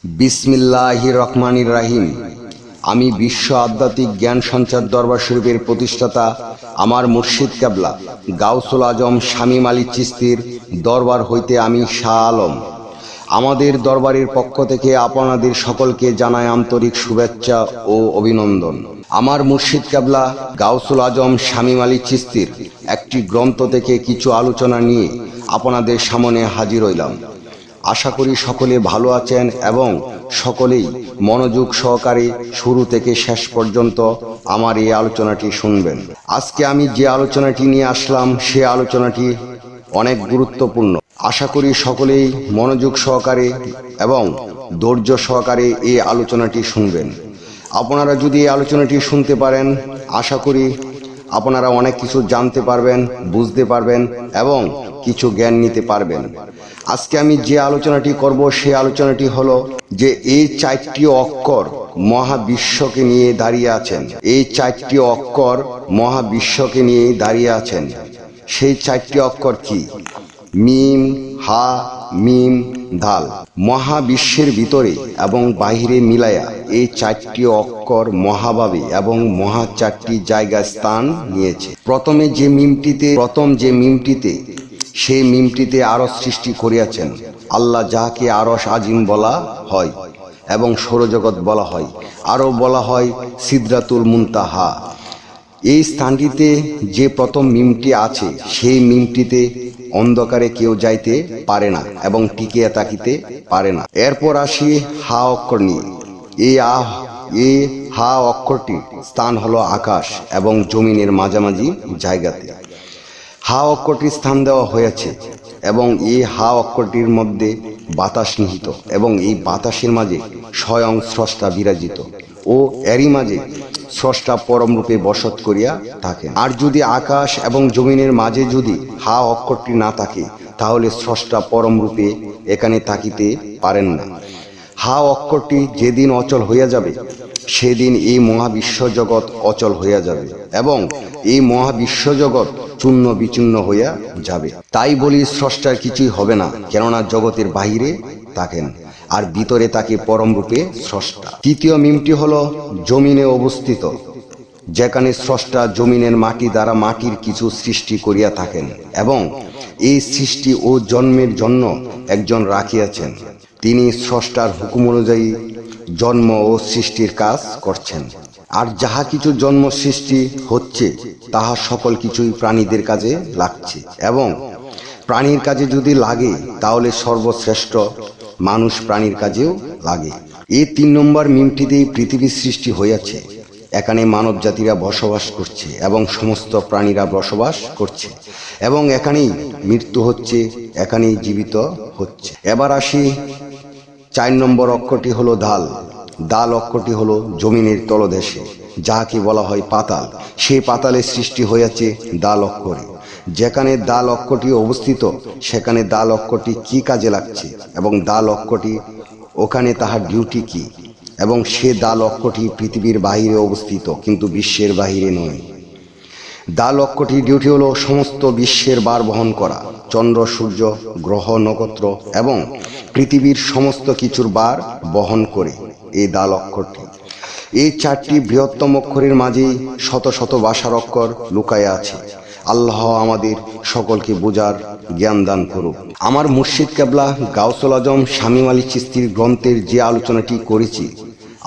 বিসমিল্লাহির রহমানির রাহিম। আমি বিশ্ব আধ্যাত্মিক জ্ঞান সঞ্চার দরবার শরীফের প্রতিষ্ঠাতা আমার মুর্শিদ কেবলা গাউসুল আজম শামীম আলী চিশতির দরবার হইতে আমি শাহ আলম আমাদের দরবারের পক্ষ থেকে আপনাদের সকলকে জানাই আন্তরিক শুভেচ্ছা ও অভিনন্দন। আমার মুর্শিদ কেবলা গাউসুল আজম শামীম আলী চিশতির একটি গ্রন্থ থেকে কিছু আলোচনা নিয়ে আপনাদের সামনে হাজির হইলাম। আশা করি সকলে ভালো আছেন এবং সকলেই মনোযোগ সহকারে শুরু থেকে শেষ পর্যন্ত আমার এই আলোচনাটি শুনবেন। আজকে আমি যে আলোচনাটি নিয়ে আসলাম সে আলোচনাটি অনেক গুরুত্বপূর্ণ। আশা করি সকলেই মনোযোগ সহকারে এবং ধৈর্য সহকারে এই আলোচনাটি শুনবেন। আপনারা যদি এই আলোচনাটি শুনতে পারেন, আশা করি আপনারা অনেক কিছু জানতে পারবেন, বুঝতে পারবেন এবং কিছু জ্ঞান নিতে পারবেন। আজকে আমি যে আলোচনাটি করব সে আলোচনাটি হলো যে এই চারটি অক্ষর মহাবিশ্বকে নিয়ে দাঁড়িয়ে আছেন। এই চারটি অক্ষর মহাবিশ্বকে নিয়ে দাঁড়িয়ে আছেন। সেই চারটি অক্ষর কি? মিম, হা, মিম, দাল। মহাবিশ্বের ভিতরে এবং বাহিরে মিলায়া এই চারটি অক্ষর মহাভাবে এবং মহা চারটি জায়গায় স্থান নিয়েছে। প্রথম যে মিমটিতে সেই মিমটিতে আরশ সৃষ্টি করিয়াছেন আল্লাহ, যাহাকে আরশ আজিম বলা হয় এবং সৌরজগৎ বলা হয়, আরও বলা হয় সিদরাতুল মুনতাহা। এই স্থানটিতে যে প্রথম মিমটি আছে সেই মিমটিতে অন্ধকারে কেউ যাইতে পারে না এবং টিকিয়া তাকিতে পারে না। এরপর আসি হা অক্ষর নিয়ে। এই হা অক্ষরটির স্থান হলো আকাশ এবং জমিনের মাঝামাঝি জায়গাতে হা অক্ষরটির স্থান দেওয়া হয়েছে এবং এই হা অক্ষরটির মধ্যে বাতাস নিহিত এবং এই বাতাসের মাঝে স্বয়ং স্রষ্টা বিরাজিত ও এরই মাঝে স্রষ্টা পরম রূপে বসত করিয়া থাকেন। আর যদি আকাশ এবং জমিনের মাঝে যদি হা অক্ষরটি না থাকে তাহলে স্রষ্টা পরম রূপে এখানে থাকিতে পারেন না। হা অক্ষরটি যেদিন অচল হইয়া যাবে সেদিন এই মহাবিশ্ব জগৎ অচল হইয়া যাবে এবং এই মহাবিশ্ব জগৎ চূর্ণ বিচূর্ণ হইয়া যাবে। তাই বলি স্রষ্টার কিছুই হবে না, কেননা জগতের বাহিরে থাকেন আর ভিতরে তাকে পরম রূপে স্রষ্টা। তৃতীয় মিমটি হলো জমিনে অবস্থিত, যেখানে স্রষ্টা জমিনের মাটি দ্বারা মাটির কিছু সৃষ্টি করিয়া থাকেন এবং এই সৃষ্টি ও জন্মের জন্য একজন রাখিয়াছেন। তিনি স্রষ্টার হুকুম অনুযায়ী জন্ম ও সৃষ্টির কাজ করছেন। আর যাহা কিছু জন্ম সৃষ্টি হচ্ছে তাহা সকল কিছুই প্রাণীদের কাজে লাগছে এবং প্রাণীর কাজে যদি লাগে তাহলে সর্বশ্রেষ্ঠ মানুষ প্রাণীর কাজেও লাগে। এই 3 নম্বর মিমটিতেই পৃথিবীর সৃষ্টি হইয়াছে। এখানে মানব জাতিরা বসবাস করছে এবং সমস্ত প্রাণীরা বসবাস করছে এবং এখানেই মৃত্যু হচ্ছে, এখানেই জীবিত হচ্ছে। এবার আসি 4 নম্বর অক্ষরটি হলো দাল। দাল অক্ষরটি হলো জমিনের তলদেশে, যাহাকে বলা হয় পাতাল। সেই পাতালের সৃষ্টি হয়েছে দাল অক্ষরে। যেখানে দাল অক্ষরটি অবস্থিত সেখানে দাল অক্ষরটি কি কাজে লাগছে এবং দাল অক্ষরটি ওখানে তাহার ডিউটি কি, এবং সে দাল অক্ষরটি পৃথিবীর বাহিরে অবস্থিত কিন্তু বিশ্বের বাহিরে নয়। দাল অক্ষরটির ডিউটি হলো সমস্ত বিশ্বের ভার বহন করা, চন্দ্র, সূর্য, গ্রহ, নক্ষত্র এবং পৃথিবীর সমস্ত কিছুর ভার বহন করে এই দাল অক্ষরটি। এই 4টি বৃহত্তম অক্ষরের মাঝেই শত শত ভাষার অক্ষর লুকায়া আছে। আল্লাহ আমাদের সকলকে বোঝার জ্ঞান দান করুক। আমার মুর্শিদ কেবলা গাউসুল আজম শামীম আলী চিশতির গ্রন্থের যে আলোচনাটি করেছি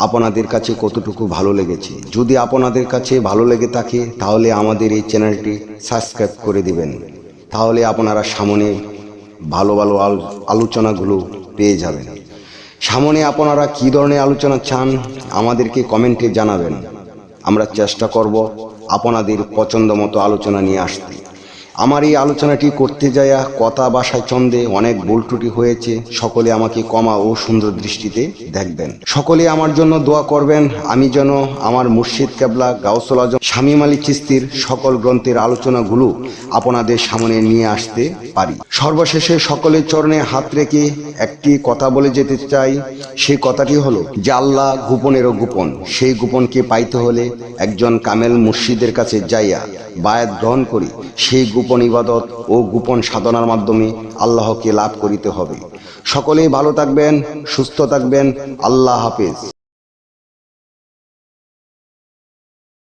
আপনাদের কাছে কতটুকু ভালো লেগেছে? যদি আপনাদের কাছে ভালো লেগে থাকে তাহলে আমাদের এই চ্যানেলটি সাবস্ক্রাইব করে দিবেন। তাহলে আপনারা সামনে ভালো ভালো আলোচনাগুলো পেয়ে যাবেন। সামনে আপনারা কী ধরনের আলোচনা চান আমাদেরকে কমেন্টে জানাবেন। আমরা চেষ্টা করব আপনাদের পছন্দ মতো আলোচনা নিয়ে আসতে। আমার এই আলোচনাটি করতে যাইয়া কথা ভাষায় ছন্দে অনেক ভুল ত্রুটি হয়েছে। সকলে আমাকে ক্ষমা ও সুন্দর দৃষ্টিতে দেখবেন। সকলে আমার জন্য দোয়া করবেন, আমি যেন আমার মুর্শিদ কেবলা গাউসুল আজম শামীম আলী চিশতির সকল গ্রন্থের আলোচনাগুলো আপনাদের সামনে নিয়ে আসতে পারি। সর্বশেষে সকলের চরণে হাত রেখে একটি কথা বলে যেতে চাই। সেই কথাটি হলো যে আল্লাহ গোপনেরও গোপন। সেই গোপনকে পাইতে হলে একজন কামেল মুর্শিদের কাছে যাইয়া বায়াত গ্রহণ করি। সেই গোপন ইবাদত ও গোপন সাধনার মাধ্যমে আল্লাহকে লাভ করিতে হবে। সকলেই ভালো থাকবেন, সুস্থ থাকবেন। আল্লাহ হাফেজ।